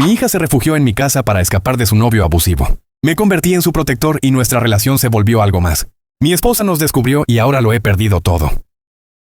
Mi hija se refugió en mi casa para escapar de su novio abusivo. Me convertí en su protector y nuestra relación se volvió algo más. Mi esposa nos descubrió y ahora lo he perdido todo.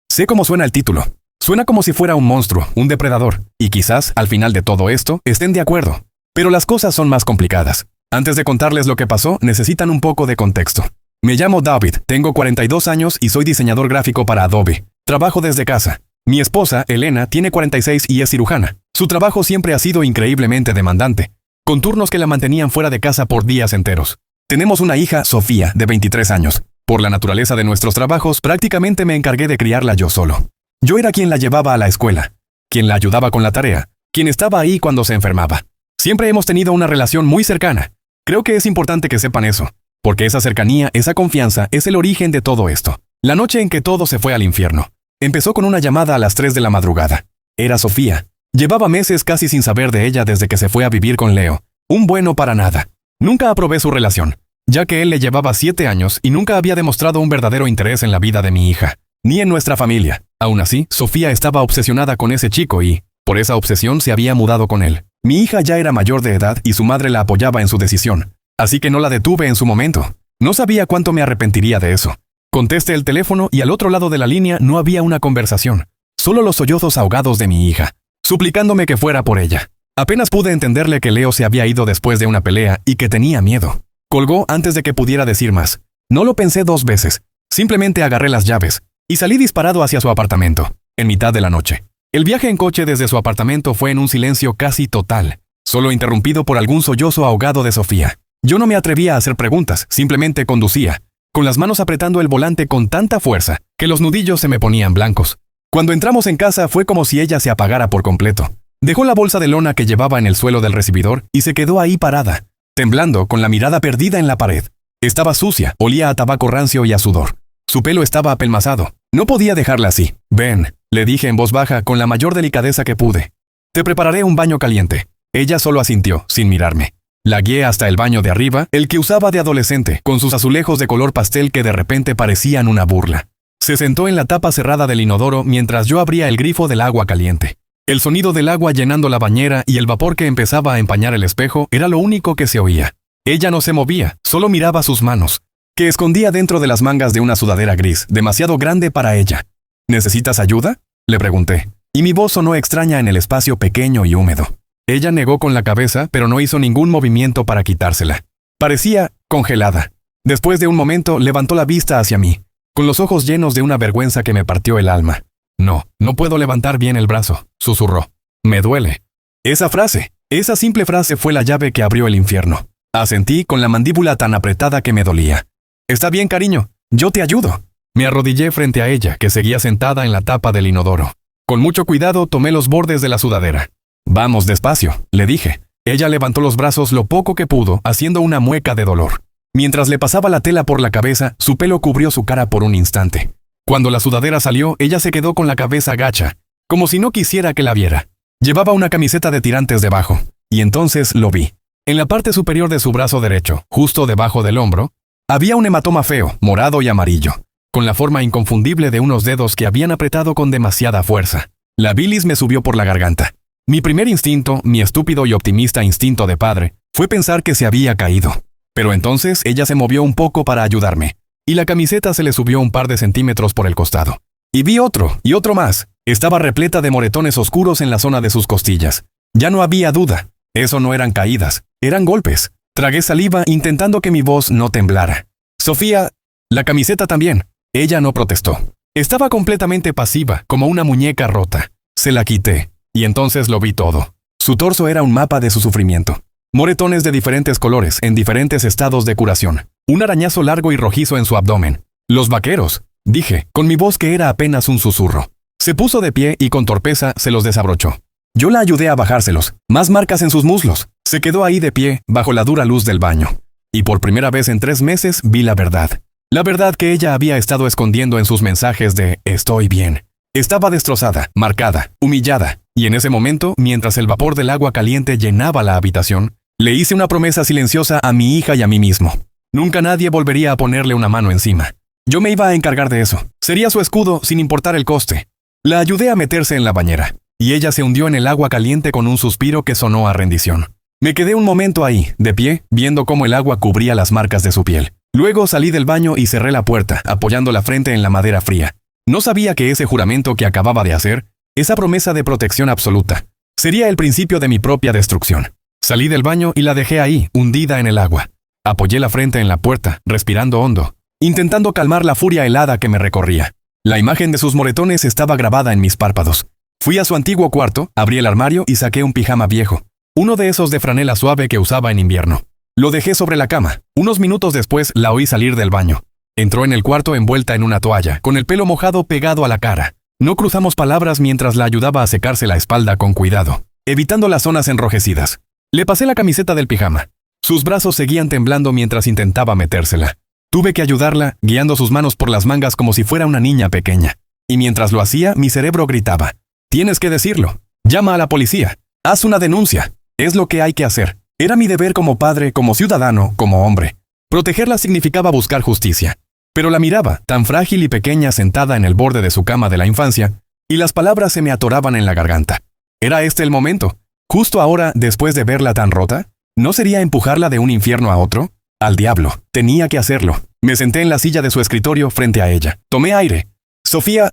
Sé cómo suena el título. Suena como si fuera un monstruo, un depredador, y quizás, al final de todo esto, estén de acuerdo. Pero las cosas son más complicadas. Antes de contarles lo que pasó, necesitan un poco de contexto. Me llamo David, tengo 42 años y soy diseñador gráfico para Adobe. Trabajo desde casa. Mi esposa, Elena, tiene 46 y es cirujana. Su trabajo siempre ha sido increíblemente demandante, con turnos que la mantenían fuera de casa por días enteros. Tenemos una hija, Sofía, de 23 años. Por la naturaleza de nuestros trabajos, prácticamente me encargué de criarla yo solo. Yo era quien la llevaba a la escuela, quien la ayudaba con la tarea, quien estaba ahí cuando se enfermaba. Siempre hemos tenido una relación muy cercana. Creo que es importante que sepan eso, porque esa cercanía, esa confianza, es el origen de todo esto. La noche en que todo se fue al infierno. Empezó con una llamada a las 3 de la madrugada. Era Sofía. Llevaba meses casi sin saber de ella desde que se fue a vivir con Leo. Un bueno para nada. Nunca aprobé su relación, ya que él le llevaba 7 años y nunca había demostrado un verdadero interés en la vida de mi hija, ni en nuestra familia. Aún así, Sofía estaba obsesionada con ese chico y, por esa obsesión, se había mudado con él. Mi hija ya era mayor de edad y su madre la apoyaba en su decisión, así que no la detuve en su momento. No sabía cuánto me arrepentiría de eso. Contesté el teléfono y al otro lado de la línea no había una conversación, solo los sollozos ahogados de mi hija, suplicándome que fuera por ella. Apenas pude entenderle que Leo se había ido después de una pelea y que tenía miedo. Colgó antes de que pudiera decir más. No lo pensé 2 veces. Simplemente agarré las llaves y salí disparado hacia su apartamento, en mitad de la noche. El viaje en coche desde su apartamento fue en un silencio casi total, solo interrumpido por algún sollozo ahogado de Sofía. Yo no me atrevía a hacer preguntas, simplemente conducía, con las manos apretando el volante con tanta fuerza que los nudillos se me ponían blancos. Cuando entramos en casa fue como si ella se apagara por completo. Dejó la bolsa de lona que llevaba en el suelo del recibidor y se quedó ahí parada, temblando, con la mirada perdida en la pared. Estaba sucia, olía a tabaco rancio y a sudor. Su pelo estaba apelmazado. No podía dejarla así. Ven, le dije en voz baja con la mayor delicadeza que pude. Te prepararé un baño caliente. Ella solo asintió, sin mirarme. La guié hasta el baño de arriba, el que usaba de adolescente, con sus azulejos de color pastel que de repente parecían una burla. Se sentó en la tapa cerrada del inodoro mientras yo abría el grifo del agua caliente. El sonido del agua llenando la bañera y el vapor que empezaba a empañar el espejo era lo único que se oía. Ella no se movía, solo miraba sus manos, que escondía dentro de las mangas de una sudadera gris, demasiado grande para ella. ¿Necesitas ayuda?, le pregunté, y mi voz sonó extraña en el espacio pequeño y húmedo. Ella negó con la cabeza, pero no hizo ningún movimiento para quitársela. Parecía congelada. Después de un momento, levantó la vista hacia mí, con los ojos llenos de una vergüenza que me partió el alma. No puedo levantar bien el brazo, susurró. Me duele. Esa simple frase fue la llave que abrió el infierno. Asentí con la mandíbula tan apretada que me dolía. Está bien, cariño, yo te ayudo. Me arrodillé frente a ella, que seguía sentada en la tapa del inodoro. Con mucho cuidado tomé los bordes de la sudadera. Vamos despacio, le dije. Ella levantó los brazos lo poco que pudo, haciendo una mueca de dolor. Mientras le pasaba la tela por la cabeza, su pelo cubrió su cara por un instante. Cuando la sudadera salió, ella se quedó con la cabeza gacha, como si no quisiera que la viera. Llevaba una camiseta de tirantes debajo, y entonces lo vi. En la parte superior de su brazo derecho, justo debajo del hombro, había un hematoma feo, morado y amarillo, con la forma inconfundible de unos dedos que habían apretado con demasiada fuerza. La bilis me subió por la garganta. Mi primer instinto, mi estúpido y optimista instinto de padre, fue pensar que se había caído. Pero entonces ella se movió un poco para ayudarme, y la camiseta se le subió un par de centímetros por el costado. Y vi otro, y otro más. Estaba repleta de moretones oscuros en la zona de sus costillas. Ya no había duda. Eso no eran caídas, eran golpes. Tragué saliva intentando que mi voz no temblara. Sofía, la camiseta también. Ella no protestó. Estaba completamente pasiva, como una muñeca rota. Se la quité. Y entonces lo vi todo. Su torso era un mapa de su sufrimiento. Moretones de diferentes colores, en diferentes estados de curación. Un arañazo largo y rojizo en su abdomen. Los vaqueros, dije, con mi voz que era apenas un susurro. Se puso de pie y con torpeza se los desabrochó. Yo la ayudé a bajárselos. Más marcas en sus muslos. Se quedó ahí de pie, bajo la dura luz del baño. Y por primera vez en 3 meses vi la verdad. La verdad que ella había estado escondiendo en sus mensajes de «estoy bien». Estaba destrozada, marcada, humillada. Y en ese momento, mientras el vapor del agua caliente llenaba la habitación, le hice una promesa silenciosa a mi hija y a mí mismo. Nunca nadie volvería a ponerle una mano encima. Yo me iba a encargar de eso. Sería su escudo sin importar el coste. La ayudé a meterse en la bañera. y ella se hundió en el agua caliente con un suspiro que sonó a rendición. Me quedé un momento ahí, de pie, viendo cómo el agua cubría las marcas de su piel. Luego salí del baño y cerré la puerta, apoyando la frente en la madera fría. No sabía que ese juramento que acababa de hacer, esa promesa de protección absoluta, sería el principio de mi propia destrucción. Salí del baño y la dejé ahí, hundida en el agua. Apoyé la frente en la puerta, respirando hondo, intentando calmar la furia helada que me recorría. La imagen de sus moretones estaba grabada en mis párpados. Fui a su antiguo cuarto, abrí el armario y saqué un pijama viejo, uno de esos de franela suave que usaba en invierno. Lo dejé sobre la cama. Unos minutos después la oí salir del baño. Entró en el cuarto envuelta en una toalla, con el pelo mojado pegado a la cara. No cruzamos palabras mientras la ayudaba a secarse la espalda con cuidado, evitando las zonas enrojecidas. Le pasé la camiseta del pijama. Sus brazos seguían temblando mientras intentaba metérsela. Tuve que ayudarla, guiando sus manos por las mangas como si fuera una niña pequeña. Y mientras lo hacía, mi cerebro gritaba: «Tienes que decirlo. Llama a la policía. Haz una denuncia. Es lo que hay que hacer». Era mi deber como padre, como ciudadano, como hombre. Protegerla significaba buscar justicia. Pero la miraba, tan frágil y pequeña sentada en el borde de su cama de la infancia, y las palabras se me atoraban en la garganta. ¿Era este el momento? ¿Justo ahora, después de verla tan rota? ¿No sería empujarla de un infierno a otro? Al diablo, tenía que hacerlo. Me senté en la silla de su escritorio frente a ella. Tomé aire. «Sofía»,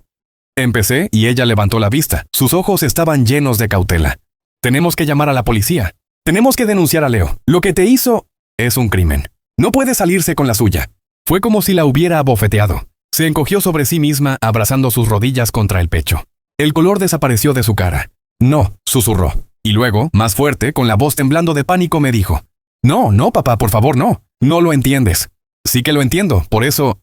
empecé, y ella levantó la vista. Sus ojos estaban llenos de cautela. «Tenemos que llamar a la policía. Tenemos que denunciar a Leo. Lo que te hizo es un crimen. No puede salirse con la suya». Fue como si la hubiera abofeteado. Se encogió sobre sí misma, abrazando sus rodillas contra el pecho. El color desapareció de su cara. «No», susurró. Y luego, más fuerte, con la voz temblando de pánico, me dijo: «No, papá, por favor, no. No lo entiendes». «Sí que lo entiendo, por eso...».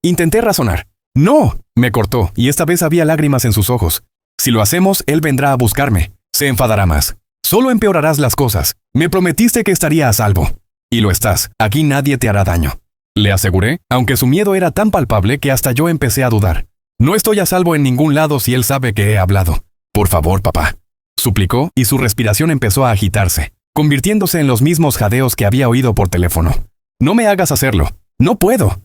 Intenté razonar. «No», me cortó, y esta vez había lágrimas en sus ojos. «Si lo hacemos, él vendrá a buscarme. Se enfadará más. Solo empeorarás las cosas. Me prometiste que estaría a salvo. Y lo estás. Aquí nadie te hará daño», le aseguré, aunque su miedo era tan palpable que hasta yo empecé a dudar. «No estoy a salvo en ningún lado si él sabe que he hablado. Por favor, papá», suplicó, y su respiración empezó a agitarse, convirtiéndose en los mismos jadeos que había oído por teléfono. «No me hagas hacerlo. No puedo.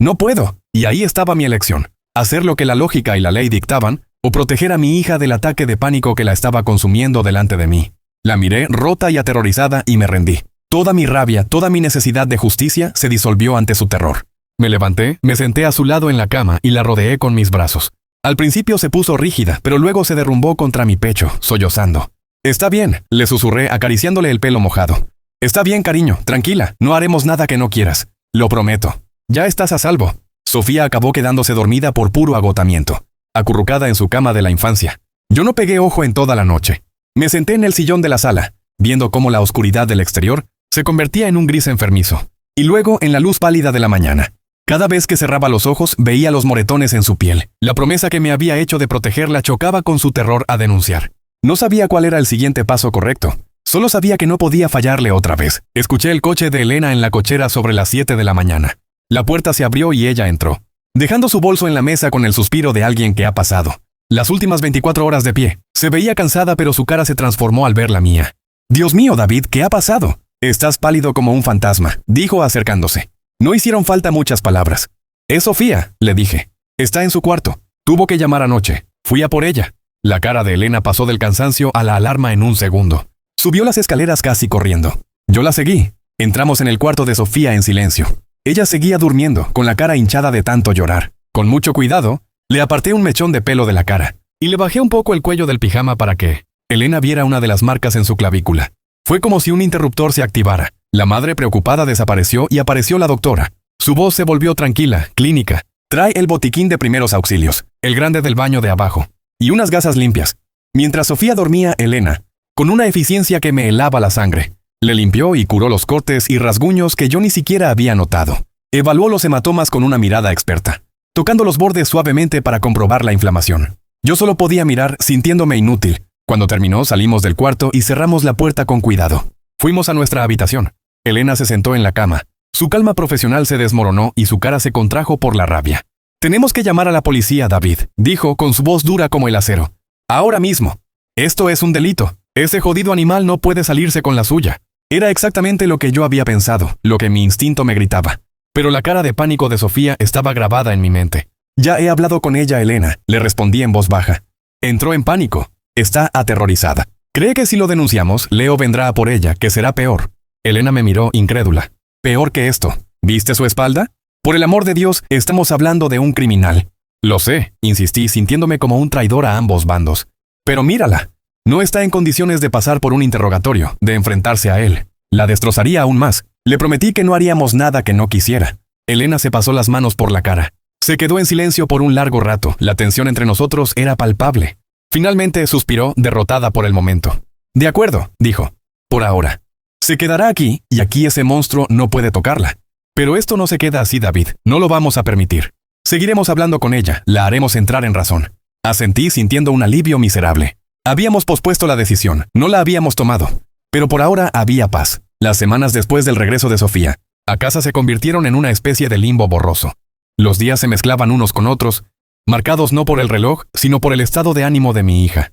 Y ahí estaba mi elección. Hacer lo que la lógica y la ley dictaban, o proteger a mi hija del ataque de pánico que la estaba consumiendo delante de mí. La miré rota y aterrorizada y me rendí. Toda mi rabia, toda mi necesidad de justicia se disolvió ante su terror. Me levanté, me senté a su lado en la cama y la rodeé con mis brazos. Al principio se puso rígida, pero luego se derrumbó contra mi pecho, sollozando. «Está bien», le susurré acariciándole el pelo mojado. «Está bien, cariño, tranquila, no haremos nada que no quieras. Lo prometo. Ya estás a salvo». Sofía acabó quedándose dormida por puro agotamiento, acurrucada en su cama de la infancia. Yo no pegué ojo en toda la noche. Me senté en el sillón de la sala, viendo cómo la oscuridad del exterior se convertía en un gris enfermizo, y luego en la luz pálida de la mañana. Cada vez que cerraba los ojos veía los moretones en su piel. La promesa que me había hecho de protegerla chocaba con su terror a denunciar. No sabía cuál era el siguiente paso correcto. Solo sabía que no podía fallarle otra vez. Escuché el coche de Elena en la cochera sobre las 7 de la mañana. La puerta se abrió y ella entró, dejando su bolso en la mesa con el suspiro de alguien que ha pasado las últimas 24 horas de pie. Se veía cansada, pero su cara se transformó al ver la mía. «Dios mío, David, ¿qué ha pasado?» «Estás pálido como un fantasma», dijo acercándose. No hicieron falta muchas palabras. «Es Sofía», le dije. «Está en su cuarto. Tuvo que llamar anoche. Fui a por ella». La cara de Elena pasó del cansancio a la alarma en un segundo. Subió las escaleras casi corriendo. Yo la seguí. Entramos en el cuarto de Sofía en silencio. Ella seguía durmiendo, con la cara hinchada de tanto llorar. Con mucho cuidado, le aparté un mechón de pelo de la cara, y le bajé un poco el cuello del pijama para que Elena viera una de las marcas en su clavícula. Fue como si un interruptor se activara. La madre preocupada desapareció y apareció la doctora. Su voz se volvió tranquila, clínica. «Trae el botiquín de primeros auxilios, el grande del baño de abajo, y unas gasas limpias». Mientras Sofía dormía, Elena, con una eficiencia que me helaba la sangre, le limpió y curó los cortes y rasguños que yo ni siquiera había notado. Evaluó los hematomas con una mirada experta, tocando los bordes suavemente para comprobar la inflamación. Yo solo podía mirar, sintiéndome inútil. Cuando terminó, salimos del cuarto y cerramos la puerta con cuidado. Fuimos a nuestra habitación. Elena se sentó en la cama. Su calma profesional se desmoronó y su cara se contrajo por la rabia. «Tenemos que llamar a la policía, David», dijo con su voz dura como el acero. «Ahora mismo. Esto es un delito. Ese jodido animal no puede salirse con la suya». Era exactamente lo que yo había pensado, lo que mi instinto me gritaba. Pero la cara de pánico de Sofía estaba grabada en mi mente. «Ya he hablado con ella, Elena», le respondí en voz baja. Entró en pánico. Está aterrorizada. Cree que si lo denunciamos, Leo vendrá a por ella, que será peor. Elena me miró incrédula. Peor que esto. ¿Viste su espalda? Por el amor de Dios, estamos hablando de un criminal. Lo sé, insistí, sintiéndome como un traidor a ambos bandos. Pero mírala. No está en condiciones de pasar por un interrogatorio, de enfrentarse a él. La destrozaría aún más. Le prometí que no haríamos nada que no quisiera. Elena se pasó las manos por la cara. Se quedó en silencio por un largo rato. La tensión entre nosotros era palpable. Finalmente suspiró, derrotada por el momento. De acuerdo, dijo. Por ahora. Se quedará aquí, y aquí ese monstruo no puede tocarla. Pero esto no se queda así, David. No lo vamos a permitir. Seguiremos hablando con ella. La haremos entrar en razón. Asentí sintiendo un alivio miserable. Habíamos pospuesto la decisión. No la habíamos tomado. Pero por ahora había paz. Las semanas después del regreso de Sofía, a casa se convirtieron en una especie de limbo borroso. Los días se mezclaban unos con otros, marcados no por el reloj, sino por el estado de ánimo de mi hija.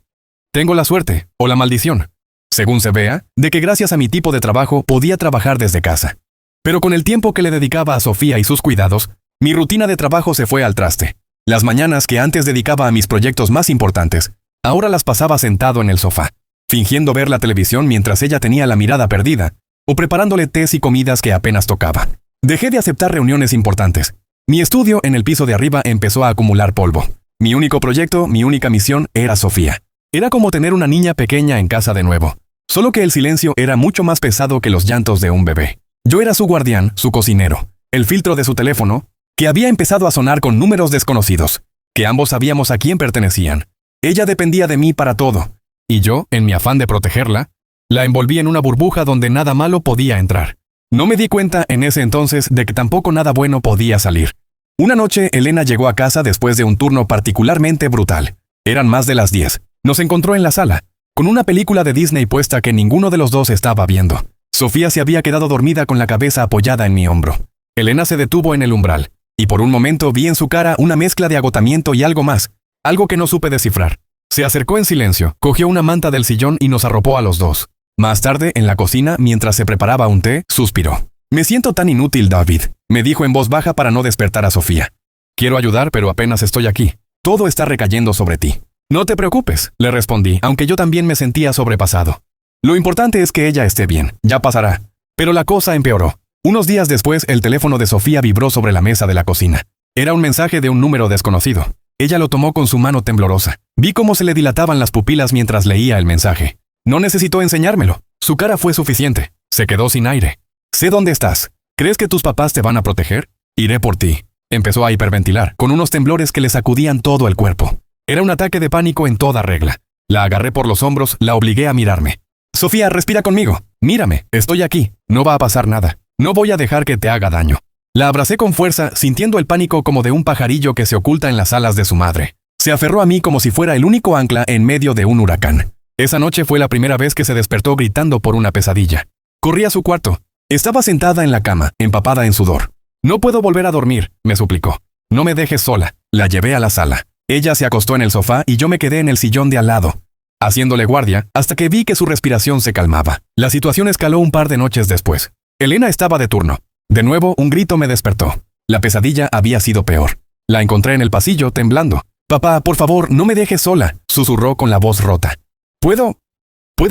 Tengo la suerte, o la maldición, según se vea, de que gracias a mi tipo de trabajo podía trabajar desde casa. Pero con el tiempo que le dedicaba a Sofía y sus cuidados, mi rutina de trabajo se fue al traste. Las mañanas que antes dedicaba a mis proyectos más importantes, ahora las pasaba sentado en el sofá, fingiendo ver la televisión mientras ella tenía la mirada perdida, o preparándole tés y comidas que apenas tocaba. Dejé de aceptar reuniones importantes. Mi estudio en el piso de arriba empezó a acumular polvo. Mi único proyecto, mi única misión, era Sofía. Era como tener una niña pequeña en casa de nuevo. Solo que el silencio era mucho más pesado que los llantos de un bebé. Yo era su guardián, su cocinero, el filtro de su teléfono, que había empezado a sonar con números desconocidos, que ambos sabíamos a quién pertenecían. Ella dependía de mí para todo, y yo, en mi afán de protegerla, la envolví en una burbuja donde nada malo podía entrar. No me di cuenta en ese entonces de que tampoco nada bueno podía salir. Una noche, Elena llegó a casa después de un turno particularmente brutal. Eran más de las 10. Nos encontró en la sala, con una película de Disney puesta que ninguno de los dos estaba viendo. Sofía se había quedado dormida con la cabeza apoyada en mi hombro. Elena se detuvo en el umbral, y por un momento vi en su cara una mezcla de agotamiento y algo más, algo que no supe descifrar. Se acercó en silencio, cogió una manta del sillón y nos arropó a los dos. Más tarde, en la cocina, mientras se preparaba un té, suspiró. «Me siento tan inútil, David», me dijo en voz baja para no despertar a Sofía. «Quiero ayudar, pero apenas estoy aquí. Todo está recayendo sobre ti». «No te preocupes», le respondí, aunque yo también me sentía sobrepasado. «Lo importante es que ella esté bien. Ya pasará». Pero la cosa empeoró. Unos días después, el teléfono de Sofía vibró sobre la mesa de la cocina. Era un mensaje de un número desconocido. Ella lo tomó con su mano temblorosa. Vi cómo se le dilataban las pupilas mientras leía el mensaje. No necesitó enseñármelo. Su cara fue suficiente. Se quedó sin aire. «Sé dónde estás. ¿Crees que tus papás te van a proteger? Iré por ti». Empezó a hiperventilar, con unos temblores que le sacudían todo el cuerpo. Era un ataque de pánico en toda regla. La agarré por los hombros, la obligué a mirarme. «Sofía, respira conmigo. Mírame, estoy aquí. No va a pasar nada. No voy a dejar que te haga daño». La abracé con fuerza, sintiendo el pánico como de un pajarillo que se oculta en las alas de su madre. Se aferró a mí como si fuera el único ancla en medio de un huracán. Esa noche fue la primera vez que se despertó gritando por una pesadilla. Corrí a su cuarto. Estaba sentada en la cama, empapada en sudor. «No puedo volver a dormir», me suplicó. «No me dejes sola». La llevé a la sala. Ella se acostó en el sofá y yo me quedé en el sillón de al lado, haciéndole guardia, hasta que vi que su respiración se calmaba. La situación escaló un par de noches después. Elena estaba de turno. De nuevo, un grito me despertó. La pesadilla había sido peor. La encontré en el pasillo, temblando. «Papá, por favor, no me dejes sola», susurró con la voz rota. ¿Puedo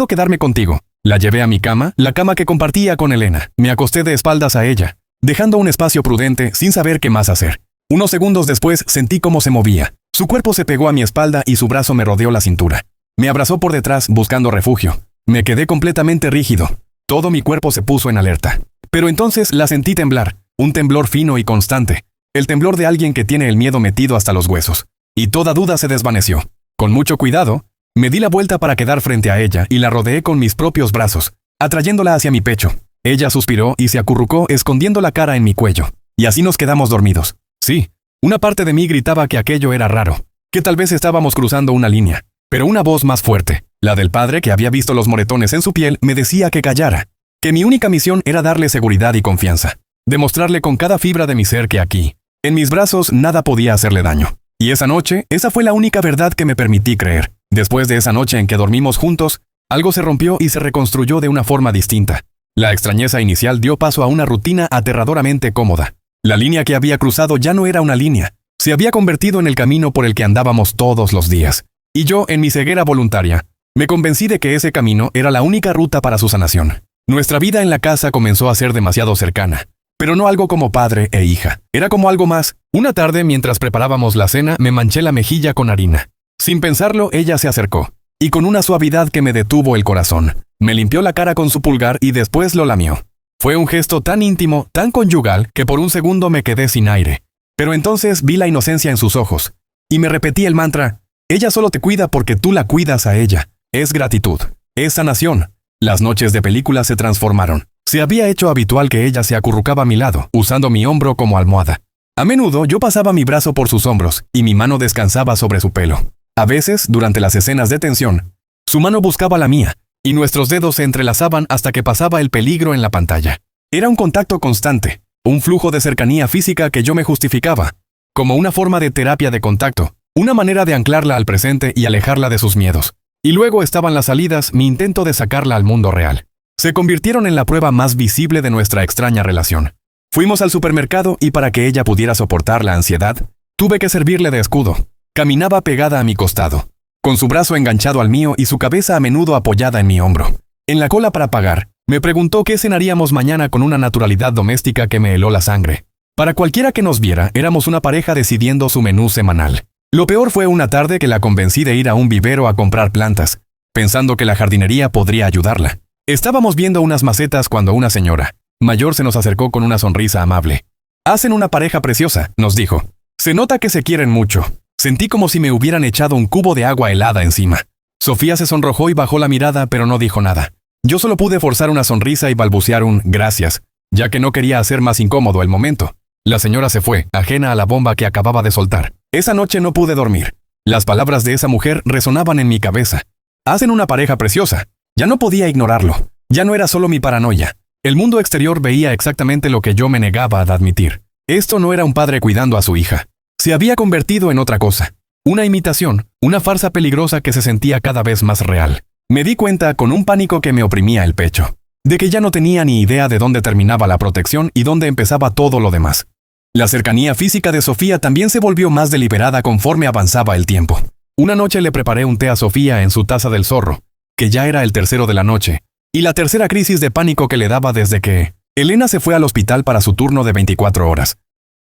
quedarme contigo?» La llevé a mi cama, la cama que compartía con Elena. Me acosté de espaldas a ella, dejando un espacio prudente sin saber qué más hacer. Unos segundos después sentí cómo se movía. Su cuerpo se pegó a mi espalda y su brazo me rodeó la cintura. Me abrazó por detrás buscando refugio. Me quedé completamente rígido. Todo mi cuerpo se puso en alerta. Pero entonces la sentí temblar, un temblor fino y constante. El temblor de alguien que tiene el miedo metido hasta los huesos. Y toda duda se desvaneció. Con mucho cuidado, me di la vuelta para quedar frente a ella y la rodeé con mis propios brazos, atrayéndola hacia mi pecho. Ella suspiró y se acurrucó escondiendo la cara en mi cuello. Y así nos quedamos dormidos. Sí, una parte de mí gritaba que aquello era raro, que tal vez estábamos cruzando una línea. Pero una voz más fuerte, la del padre que había visto los moretones en su piel, me decía que callara, que mi única misión era darle seguridad y confianza, demostrarle con cada fibra de mi ser que aquí, en mis brazos, nada podía hacerle daño. Y esa noche, esa fue la única verdad que me permití creer. Después de esa noche en que dormimos juntos, algo se rompió y se reconstruyó de una forma distinta. La extrañeza inicial dio paso a una rutina aterradoramente cómoda. La línea que había cruzado ya no era una línea, se había convertido en el camino por el que andábamos todos los días. Y yo, en mi ceguera voluntaria, me convencí de que ese camino era la única ruta para su sanación. Nuestra vida en la casa comenzó a ser demasiado cercana, pero no algo como padre e hija. Era como algo más. Una tarde, mientras preparábamos la cena, me manché la mejilla con harina. Sin pensarlo, ella se acercó, y con una suavidad que me detuvo el corazón, me limpió la cara con su pulgar y después lo lamió. Fue un gesto tan íntimo, tan conyugal, que por un segundo me quedé sin aire. Pero entonces vi la inocencia en sus ojos, y me repetí el mantra: ella solo te cuida porque tú la cuidas a ella. Es gratitud, es sanación. Las noches de película se transformaron. Se había hecho habitual que ella se acurrucaba a mi lado, usando mi hombro como almohada. A menudo yo pasaba mi brazo por sus hombros, y mi mano descansaba sobre su pelo. A veces, durante las escenas de tensión, su mano buscaba la mía, y nuestros dedos se entrelazaban hasta que pasaba el peligro en la pantalla. Era un contacto constante, un flujo de cercanía física que yo me justificaba, como una forma de terapia de contacto, una manera de anclarla al presente y alejarla de sus miedos. Y luego estaban las salidas, mi intento de sacarla al mundo real. Se convirtieron en la prueba más visible de nuestra extraña relación. Fuimos al supermercado y para que ella pudiera soportar la ansiedad, tuve que servirle de escudo. Caminaba pegada a mi costado, con su brazo enganchado al mío y su cabeza a menudo apoyada en mi hombro. En la cola para pagar, me preguntó qué cenaríamos mañana con una naturalidad doméstica que me heló la sangre. Para cualquiera que nos viera, éramos una pareja decidiendo su menú semanal. Lo peor fue una tarde que la convencí de ir a un vivero a comprar plantas, pensando que la jardinería podría ayudarla. Estábamos viendo unas macetas cuando una señora mayor se nos acercó con una sonrisa amable. «Hacen una pareja preciosa», nos dijo. «Se nota que se quieren mucho». Sentí como si me hubieran echado un cubo de agua helada encima. Sofía se sonrojó y bajó la mirada, pero no dijo nada. Yo solo pude forzar una sonrisa y balbucear un «gracias», ya que no quería hacer más incómodo el momento. La señora se fue, ajena a la bomba que acababa de soltar. Esa noche no pude dormir. Las palabras de esa mujer resonaban en mi cabeza. «Hacen una pareja preciosa». Ya no podía ignorarlo. Ya no era solo mi paranoia. El mundo exterior veía exactamente lo que yo me negaba a admitir. Esto no era un padre cuidando a su hija. Se había convertido en otra cosa. Una imitación, una farsa peligrosa que se sentía cada vez más real. Me di cuenta, con un pánico que me oprimía el pecho, de que ya no tenía ni idea de dónde terminaba la protección y dónde empezaba todo lo demás. La cercanía física de Sofía también se volvió más deliberada conforme avanzaba el tiempo. Una noche le preparé un té a Sofía en su taza del zorro, que ya era el tercero de la noche, y la tercera crisis de pánico que le daba desde que Elena se fue al hospital para su turno de 24 horas.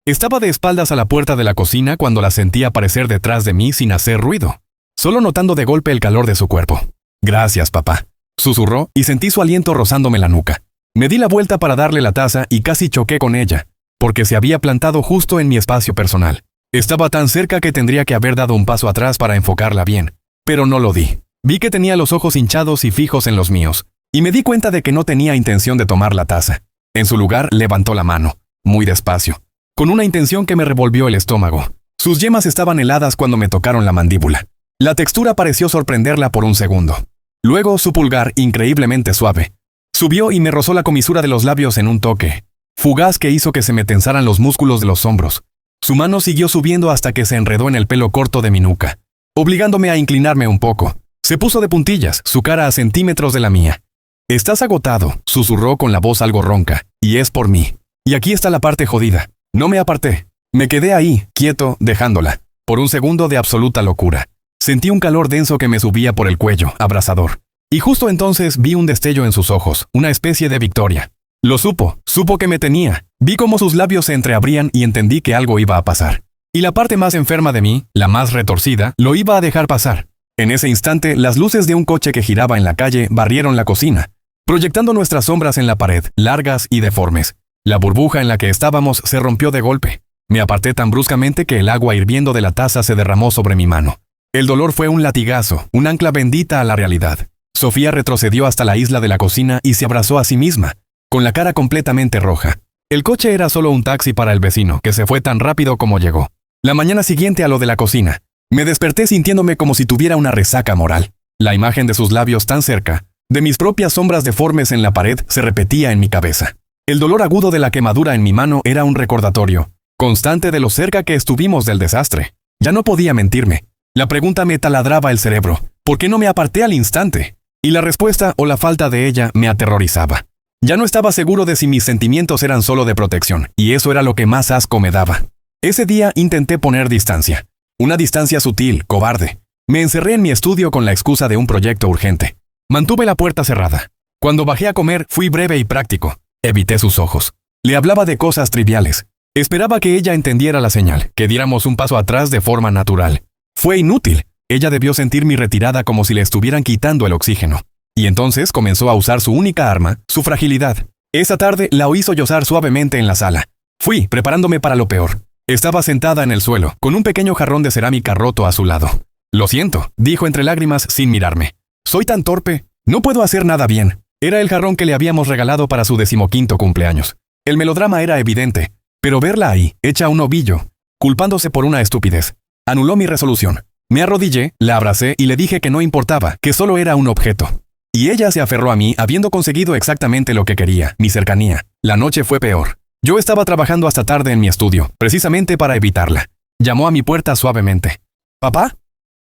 Estaba de espaldas a la puerta de la cocina cuando la sentí aparecer detrás de mí sin hacer ruido, solo notando de golpe el calor de su cuerpo. «Gracias, papá», susurró y sentí su aliento rozándome la nuca. Me di la vuelta para darle la taza y casi choqué con ella, porque se había plantado justo en mi espacio personal. Estaba tan cerca que tendría que haber dado un paso atrás para enfocarla bien, pero no lo di. Vi que tenía los ojos hinchados y fijos en los míos, y me di cuenta de que no tenía intención de tomar la taza. En su lugar, levantó la mano, muy despacio, con una intención que me revolvió el estómago. Sus yemas estaban heladas cuando me tocaron la mandíbula. La textura pareció sorprenderla por un segundo. Luego, su pulgar, increíblemente suave, subió y me rozó la comisura de los labios en un toque fugaz que hizo que se me tensaran los músculos de los hombros. Su mano siguió subiendo hasta que se enredó en el pelo corto de mi nuca, obligándome a inclinarme un poco. Se puso de puntillas, su cara a centímetros de la mía. «Estás agotado», susurró con la voz algo ronca, «y es por mí. Y aquí está la parte jodida». No me aparté. Me quedé ahí, quieto, dejándola. Por un segundo de absoluta locura. Sentí un calor denso que me subía por el cuello, abrasador. Y justo entonces vi un destello en sus ojos, una especie de victoria. Lo supo que me tenía. Vi cómo sus labios se entreabrían y entendí que algo iba a pasar. Y la parte más enferma de mí, la más retorcida, lo iba a dejar pasar. En ese instante, las luces de un coche que giraba en la calle barrieron la cocina, proyectando nuestras sombras en la pared, largas y deformes. La burbuja en la que estábamos se rompió de golpe. Me aparté tan bruscamente que el agua hirviendo de la taza se derramó sobre mi mano. El dolor fue un latigazo, un ancla bendita a la realidad. Sofía retrocedió hasta la isla de la cocina y se abrazó a sí misma, con la cara completamente roja. El coche era solo un taxi para el vecino, que se fue tan rápido como llegó. La mañana siguiente a lo de la cocina, me desperté sintiéndome como si tuviera una resaca moral. La imagen de sus labios tan cerca, de mis propias sombras deformes en la pared, se repetía en mi cabeza. El dolor agudo de la quemadura en mi mano era un recordatorio constante de lo cerca que estuvimos del desastre. Ya no podía mentirme. La pregunta me taladraba el cerebro. ¿Por qué no me aparté al instante? Y la respuesta o la falta de ella me aterrorizaba. Ya no estaba seguro de si mis sentimientos eran solo de protección, y eso era lo que más asco me daba. Ese día intenté poner distancia. Una distancia sutil, cobarde. Me encerré en mi estudio con la excusa de un proyecto urgente. Mantuve la puerta cerrada. Cuando bajé a comer, fui breve y práctico. Evité sus ojos. Le hablaba de cosas triviales. Esperaba que ella entendiera la señal, que diéramos un paso atrás de forma natural. Fue inútil. Ella debió sentir mi retirada como si le estuvieran quitando el oxígeno. Y entonces comenzó a usar su única arma, su fragilidad. Esa tarde la oí sollozar suavemente en la sala. Fui, preparándome para lo peor. Estaba sentada en el suelo, con un pequeño jarrón de cerámica roto a su lado. Lo siento, dijo entre lágrimas sin mirarme. Soy tan torpe. No puedo hacer nada bien. Era el jarrón que le habíamos regalado para su 15º cumpleaños. El melodrama era evidente, pero verla ahí, hecha un ovillo, culpándose por una estupidez, anuló mi resolución. Me arrodillé, la abracé y le dije que no importaba, que solo era un objeto. Y ella se aferró a mí habiendo conseguido exactamente lo que quería, mi cercanía. La noche fue peor. Yo estaba trabajando hasta tarde en mi estudio, precisamente para evitarla. Llamó a mi puerta suavemente. ¿Papá?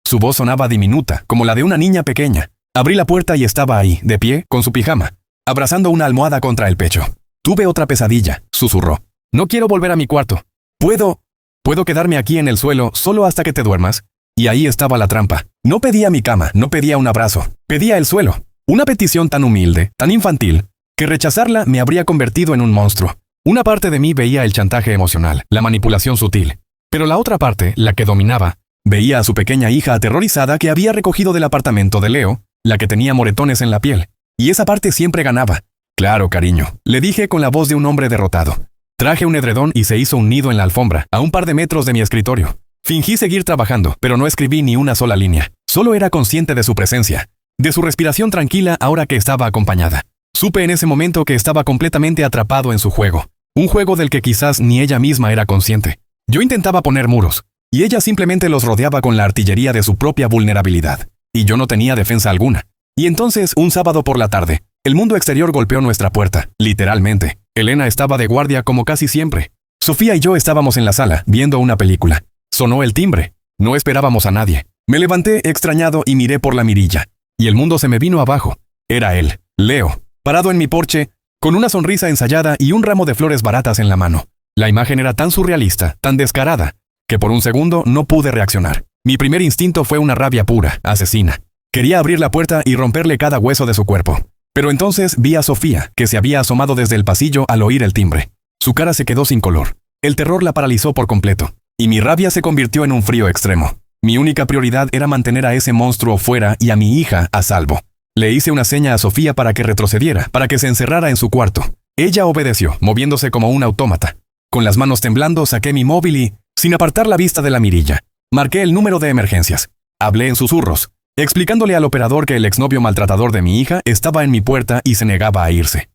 Su voz sonaba diminuta, como la de una niña pequeña. Abrí la puerta y estaba ahí, de pie, con su pijama, abrazando una almohada contra el pecho. Tuve otra pesadilla, susurró. No quiero volver a mi cuarto. ¿Puedo quedarme aquí en el suelo solo hasta que te duermas? Y ahí estaba la trampa. No pedía mi cama, no pedía un abrazo, pedía el suelo. Una petición tan humilde, tan infantil, que rechazarla me habría convertido en un monstruo. Una parte de mí veía el chantaje emocional, la manipulación sutil. Pero la otra parte, la que dominaba, veía a su pequeña hija aterrorizada que había recogido del apartamento de Leo, la que tenía moretones en la piel. Y esa parte siempre ganaba. Claro, cariño, le dije con la voz de un hombre derrotado. Traje un edredón y se hizo un nido en la alfombra, a un par de metros de mi escritorio. Fingí seguir trabajando, pero no escribí ni una sola línea. Solo era consciente de su presencia, de su respiración tranquila ahora que estaba acompañada. Supe en ese momento que estaba completamente atrapado en su juego. Un juego del que quizás ni ella misma era consciente. Yo intentaba poner muros, y ella simplemente los rodeaba con la artillería de su propia vulnerabilidad. Y yo no tenía defensa alguna. Y entonces, un sábado por la tarde, el mundo exterior golpeó nuestra puerta, literalmente. Elena estaba de guardia como casi siempre. Sofía y yo estábamos en la sala, viendo una película. Sonó el timbre. No esperábamos a nadie. Me levanté extrañado y miré por la mirilla. Y el mundo se me vino abajo. Era él, Leo, parado en mi porche, con una sonrisa ensayada y un ramo de flores baratas en la mano. La imagen era tan surrealista, tan descarada, que por un segundo no pude reaccionar. Mi primer instinto fue una rabia pura, asesina. Quería abrir la puerta y romperle cada hueso de su cuerpo. Pero entonces vi a Sofía, que se había asomado desde el pasillo al oír el timbre. Su cara se quedó sin color. El terror la paralizó por completo. Y mi rabia se convirtió en un frío extremo. Mi única prioridad era mantener a ese monstruo fuera y a mi hija a salvo. Le hice una seña a Sofía para que retrocediera, para que se encerrara en su cuarto. Ella obedeció, moviéndose como un autómata. Con las manos temblando saqué mi móvil y, sin apartar la vista de la mirilla, marqué el número de emergencias. Hablé en susurros, explicándole al operador que el exnovio maltratador de mi hija estaba en mi puerta y se negaba a irse.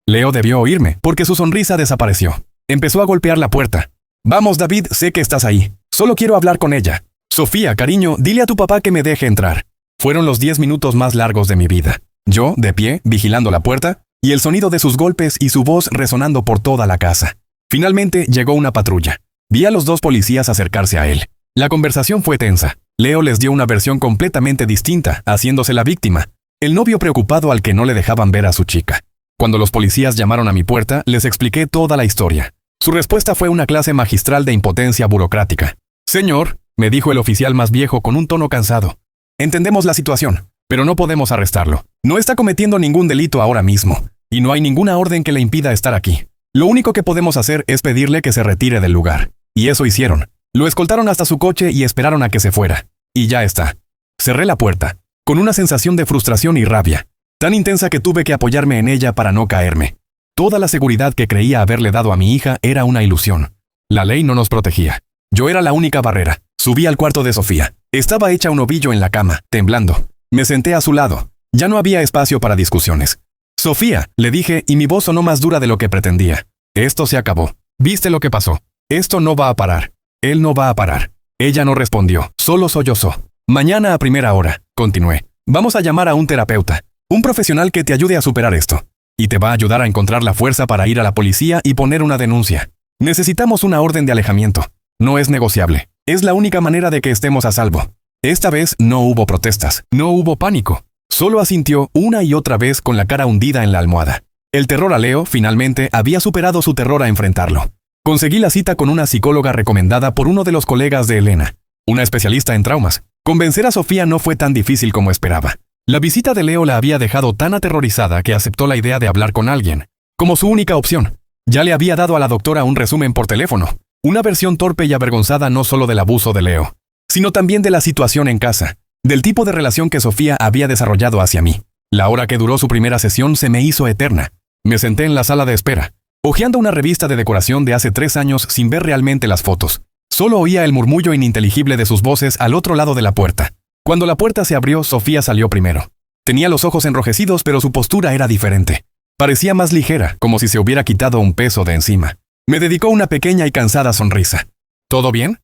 Leo debió oírme, porque su sonrisa desapareció. Empezó a golpear la puerta. «Vamos, David, sé que estás ahí. Solo quiero hablar con ella. Sofía, cariño, dile a tu papá que me deje entrar». Fueron los 10 minutos más largos de mi vida. Yo, de pie, vigilando la puerta, y el sonido de sus golpes y su voz resonando por toda la casa. Finalmente llegó una patrulla. Vi a los 2 policías acercarse a él. La conversación fue tensa. Leo les dio una versión completamente distinta, haciéndose la víctima. El novio preocupado al que no le dejaban ver a su chica. Cuando los policías llamaron a mi puerta, les expliqué toda la historia. Su respuesta fue una clase magistral de impotencia burocrática. «Señor», me dijo el oficial más viejo con un tono cansado. «Entendemos la situación, pero no podemos arrestarlo. No está cometiendo ningún delito ahora mismo, y no hay ninguna orden que le impida estar aquí. Lo único que podemos hacer es pedirle que se retire del lugar». Y eso hicieron. Lo escoltaron hasta su coche y esperaron a que se fuera. Y ya está. Cerré la puerta, con una sensación de frustración y rabia, tan intensa que tuve que apoyarme en ella para no caerme. Toda la seguridad que creía haberle dado a mi hija era una ilusión. La ley no nos protegía. Yo era la única barrera. Subí al cuarto de Sofía. Estaba hecha un ovillo en la cama, temblando. Me senté a su lado. Ya no había espacio para discusiones. «Sofía», le dije, y mi voz sonó más dura de lo que pretendía. «Esto se acabó. ¿Viste lo que pasó? Esto no va a parar. Él no va a parar». Ella no respondió, solo sollozó. «Mañana a primera hora», continué. «Vamos a llamar a un terapeuta, un profesional que te ayude a superar esto. Y te va a ayudar a encontrar la fuerza para ir a la policía y poner una denuncia. Necesitamos una orden de alejamiento. No es negociable. Es la única manera de que estemos a salvo». Esta vez no hubo protestas, no hubo pánico. Solo asintió una y otra vez con la cara hundida en la almohada. El terror a Leo, finalmente, había superado su terror a enfrentarlo. Conseguí la cita con una psicóloga recomendada por uno de los colegas de Elena, una especialista en traumas. Convencer a Sofía no fue tan difícil como esperaba. La visita de Leo la había dejado tan aterrorizada que aceptó la idea de hablar con alguien, como su única opción. Ya le había dado a la doctora un resumen por teléfono, una versión torpe y avergonzada no solo del abuso de Leo, sino también de la situación en casa, del tipo de relación que Sofía había desarrollado hacia mí. La hora que duró su primera sesión se me hizo eterna. Me senté en la sala de espera, hojeando una revista de decoración de hace 3 años sin ver realmente las fotos. Solo oía el murmullo ininteligible de sus voces al otro lado de la puerta. Cuando la puerta se abrió, Sofía salió primero. Tenía los ojos enrojecidos, pero su postura era diferente. Parecía más ligera, como si se hubiera quitado un peso de encima. Me dedicó una pequeña y cansada sonrisa. ¿Todo bien?,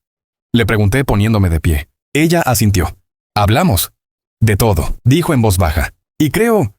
le pregunté poniéndome de pie. Ella asintió. Hablamos. De todo, dijo en voz baja. Y creo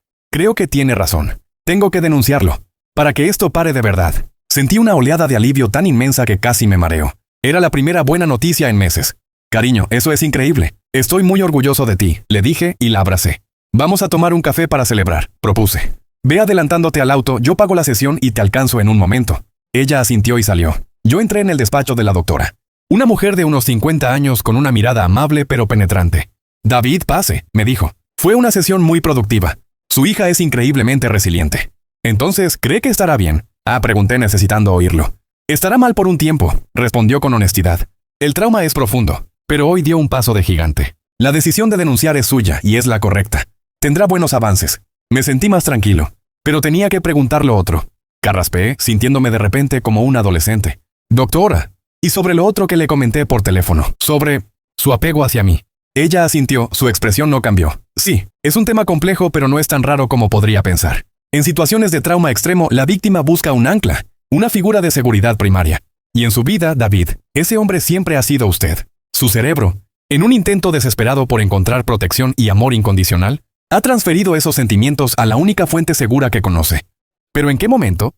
que tiene razón. Tengo que denunciarlo. Para que esto pare de verdad. Sentí una oleada de alivio tan inmensa que casi me mareó. Era la primera buena noticia en meses. Cariño, eso es increíble. Estoy muy orgulloso de ti, le dije y la abracé. Vamos a tomar un café para celebrar, propuse. Ve adelantándote al auto, yo pago la sesión y te alcanzo en un momento. Ella asintió y salió. Yo entré en el despacho de la doctora. Una mujer de unos 50 años con una mirada amable pero penetrante. David, pase, me dijo. Fue una sesión muy productiva. Su hija es increíblemente resiliente. Entonces, ¿cree que estará bien? Pregunté necesitando oírlo. Estará mal por un tiempo, respondió con honestidad. El trauma es profundo, pero hoy dio un paso de gigante. La decisión de denunciar es suya y es la correcta. Tendrá buenos avances. Me sentí más tranquilo, pero tenía que preguntar lo otro. Carraspeé, sintiéndome de repente como un adolescente. Doctora, y sobre lo otro que le comenté por teléfono, sobre su apego hacia mí. Ella asintió, su expresión no cambió. Sí, es un tema complejo, pero no es tan raro como podría pensar. En situaciones de trauma extremo, la víctima busca un ancla, una figura de seguridad primaria. Y en su vida, David, ese hombre siempre ha sido usted. Su cerebro, en un intento desesperado por encontrar protección y amor incondicional, ha transferido esos sentimientos a la única fuente segura que conoce. ¿Pero en qué momento?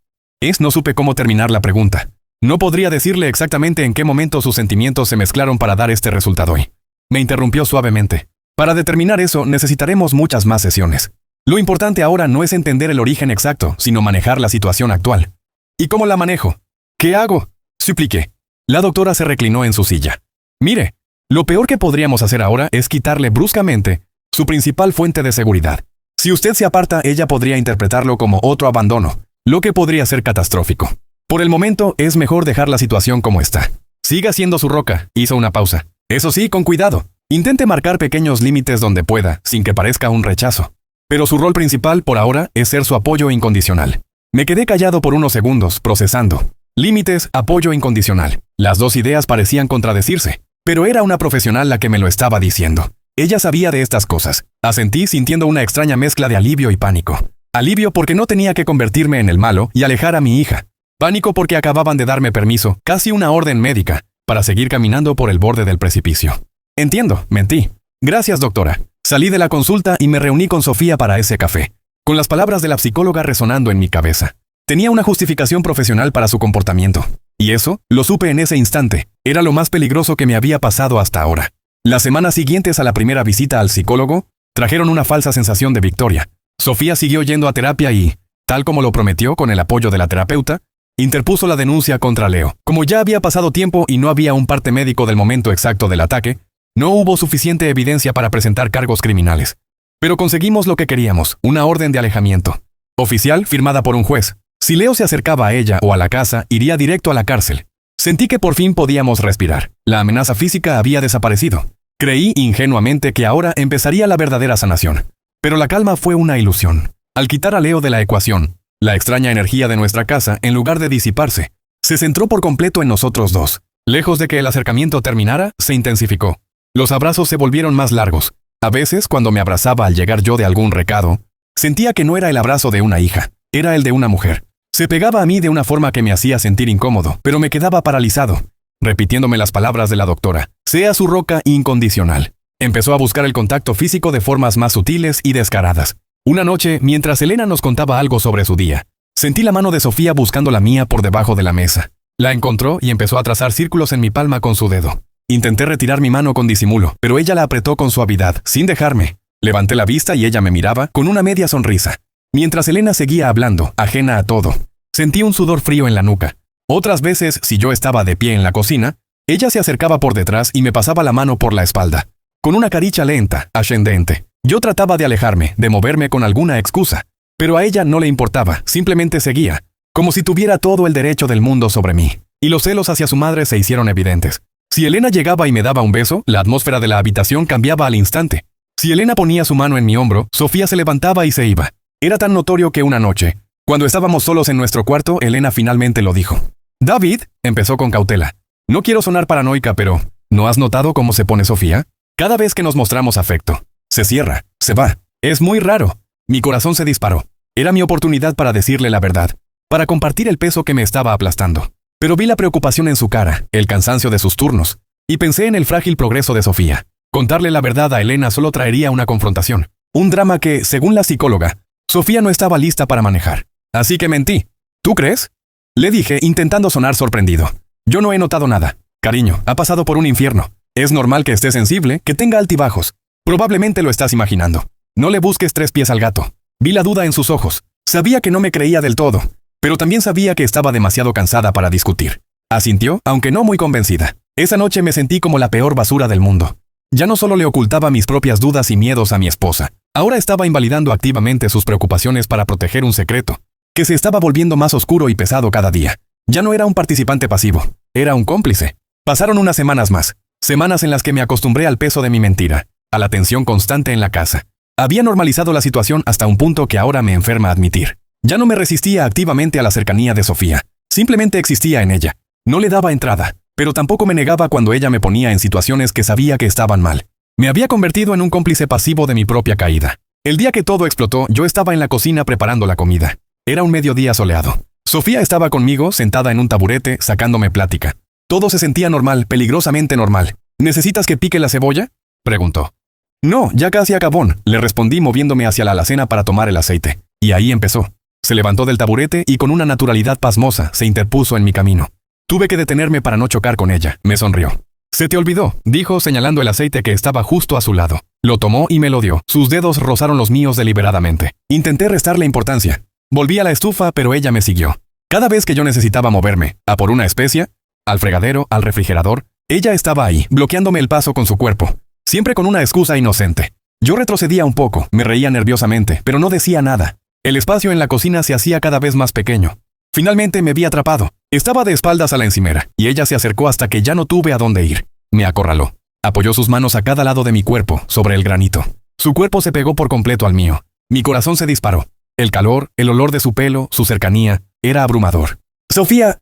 No supe cómo terminar la pregunta. No podría decirle exactamente en qué momento sus sentimientos se mezclaron para dar este resultado hoy. Me interrumpió suavemente. Para determinar eso necesitaremos muchas más sesiones. Lo importante ahora no es entender el origen exacto, sino manejar la situación actual. ¿Y cómo la manejo? ¿Qué hago?, supliqué. La doctora se reclinó en su silla. Mire, lo peor que podríamos hacer ahora es quitarle bruscamente su principal fuente de seguridad. Si usted se aparta, ella podría interpretarlo como otro abandono, lo que podría ser catastrófico. Por el momento, es mejor dejar la situación como está. Siga siendo su roca, hizo una pausa. Eso sí, con cuidado. Intente marcar pequeños límites donde pueda, sin que parezca un rechazo. Pero su rol principal, por ahora, es ser su apoyo incondicional. Me quedé callado por unos segundos, procesando. Límites, apoyo incondicional. Las dos ideas parecían contradecirse, pero era una profesional la que me lo estaba diciendo. Ella sabía de estas cosas. Asentí sintiendo una extraña mezcla de alivio y pánico. Alivio porque no tenía que convertirme en el malo y alejar a mi hija. Pánico porque acababan de darme permiso, casi una orden médica, para seguir caminando por el borde del precipicio. Entiendo, mentí. Gracias, doctora. Salí de la consulta y me reuní con Sofía para ese café, con las palabras de la psicóloga resonando en mi cabeza. Tenía una justificación profesional para su comportamiento. Y eso, lo supe en ese instante, era lo más peligroso que me había pasado hasta ahora. Las semanas siguientes a la primera visita al psicólogo, trajeron una falsa sensación de victoria. Sofía siguió yendo a terapia y, tal como lo prometió con el apoyo de la terapeuta, interpuso la denuncia contra Leo. Como ya había pasado tiempo y no había un parte médico del momento exacto del ataque, no hubo suficiente evidencia para presentar cargos criminales. Pero conseguimos lo que queríamos, una orden de alejamiento. Oficial, firmada por un juez. Si Leo se acercaba a ella o a la casa, iría directo a la cárcel. Sentí que por fin podíamos respirar. La amenaza física había desaparecido. Creí ingenuamente que ahora empezaría la verdadera sanación. Pero la calma fue una ilusión. Al quitar a Leo de la ecuación, la extraña energía de nuestra casa, en lugar de disiparse, se centró por completo en nosotros dos. Lejos de que el acercamiento terminara, se intensificó. Los abrazos se volvieron más largos. A veces, cuando me abrazaba al llegar yo de algún recado, sentía que no era el abrazo de una hija, era el de una mujer. Se pegaba a mí de una forma que me hacía sentir incómodo, pero me quedaba paralizado, repitiéndome las palabras de la doctora. Sea su roca incondicional. Empezó a buscar el contacto físico de formas más sutiles y descaradas. Una noche, mientras Elena nos contaba algo sobre su día, sentí la mano de Sofía buscando la mía por debajo de la mesa. La encontró y empezó a trazar círculos en mi palma con su dedo. Intenté retirar mi mano con disimulo, pero ella la apretó con suavidad, sin dejarme. Levanté la vista y ella me miraba con una media sonrisa. Mientras Elena seguía hablando, ajena a todo, sentí un sudor frío en la nuca. Otras veces, si yo estaba de pie en la cocina, ella se acercaba por detrás y me pasaba la mano por la espalda, con una caricia lenta, ascendente. Yo trataba de alejarme, de moverme con alguna excusa, pero a ella no le importaba, simplemente seguía, como si tuviera todo el derecho del mundo sobre mí, y los celos hacia su madre se hicieron evidentes. Si Elena llegaba y me daba un beso, la atmósfera de la habitación cambiaba al instante. Si Elena ponía su mano en mi hombro, Sofía se levantaba y se iba. Era tan notorio que una noche, cuando estábamos solos en nuestro cuarto, Elena finalmente lo dijo. «David», empezó con cautela. «No quiero sonar paranoica, pero ¿no has notado cómo se pone Sofía? Cada vez que nos mostramos afecto, se cierra, se va. Es muy raro». Mi corazón se disparó. Era mi oportunidad para decirle la verdad, para compartir el peso que me estaba aplastando. Pero vi la preocupación en su cara, el cansancio de sus turnos, y pensé en el frágil progreso de Sofía. Contarle la verdad a Elena solo traería una confrontación, un drama que, según la psicóloga, Sofía no estaba lista para manejar. Así que mentí. ¿Tú crees? Le dije, intentando sonar sorprendido. Yo no he notado nada. Cariño, ha pasado por un infierno. Es normal que esté sensible, que tenga altibajos. Probablemente lo estás imaginando. No le busques 3 pies al gato. Vi la duda en sus ojos. Sabía que no me creía del todo, pero también sabía que estaba demasiado cansada para discutir. Asintió, aunque no muy convencida. Esa noche me sentí como la peor basura del mundo. Ya no solo le ocultaba mis propias dudas y miedos a mi esposa, ahora estaba invalidando activamente sus preocupaciones para proteger un secreto, que se estaba volviendo más oscuro y pesado cada día. Ya no era un participante pasivo, era un cómplice. Pasaron unas semanas más, semanas en las que me acostumbré al peso de mi mentira, a la tensión constante en la casa. Había normalizado la situación hasta un punto que ahora me enferma admitir. Ya no me resistía activamente a la cercanía de Sofía, simplemente existía en ella. No le daba entrada, pero tampoco me negaba cuando ella me ponía en situaciones que sabía que estaban mal. Me había convertido en un cómplice pasivo de mi propia caída. El día que todo explotó, yo estaba en la cocina preparando la comida. Era un mediodía soleado. Sofía estaba conmigo, sentada en un taburete, sacándome plática. Todo se sentía normal, peligrosamente normal. ¿Necesitas que pique la cebolla?, preguntó. No, ya casi acabó, le respondí moviéndome hacia la alacena para tomar el aceite. Y ahí empezó. Se levantó del taburete y con una naturalidad pasmosa se interpuso en mi camino. Tuve que detenerme para no chocar con ella. Me sonrió. «Se te olvidó», dijo señalando el aceite que estaba justo a su lado. Lo tomó y me lo dio. Sus dedos rozaron los míos deliberadamente. Intenté restarle importancia. Volví a la estufa, pero ella me siguió. Cada vez que yo necesitaba moverme, a por una especia, al fregadero, al refrigerador, ella estaba ahí, bloqueándome el paso con su cuerpo, siempre con una excusa inocente. Yo retrocedía un poco, me reía nerviosamente, pero no decía nada. El espacio en la cocina se hacía cada vez más pequeño. Finalmente me vi atrapado. Estaba de espaldas a la encimera, y ella se acercó hasta que ya no tuve a dónde ir. Me acorraló. Apoyó sus manos a cada lado de mi cuerpo, sobre el granito. Su cuerpo se pegó por completo al mío. Mi corazón se disparó. El calor, el olor de su pelo, su cercanía, era abrumador. «Sofía»,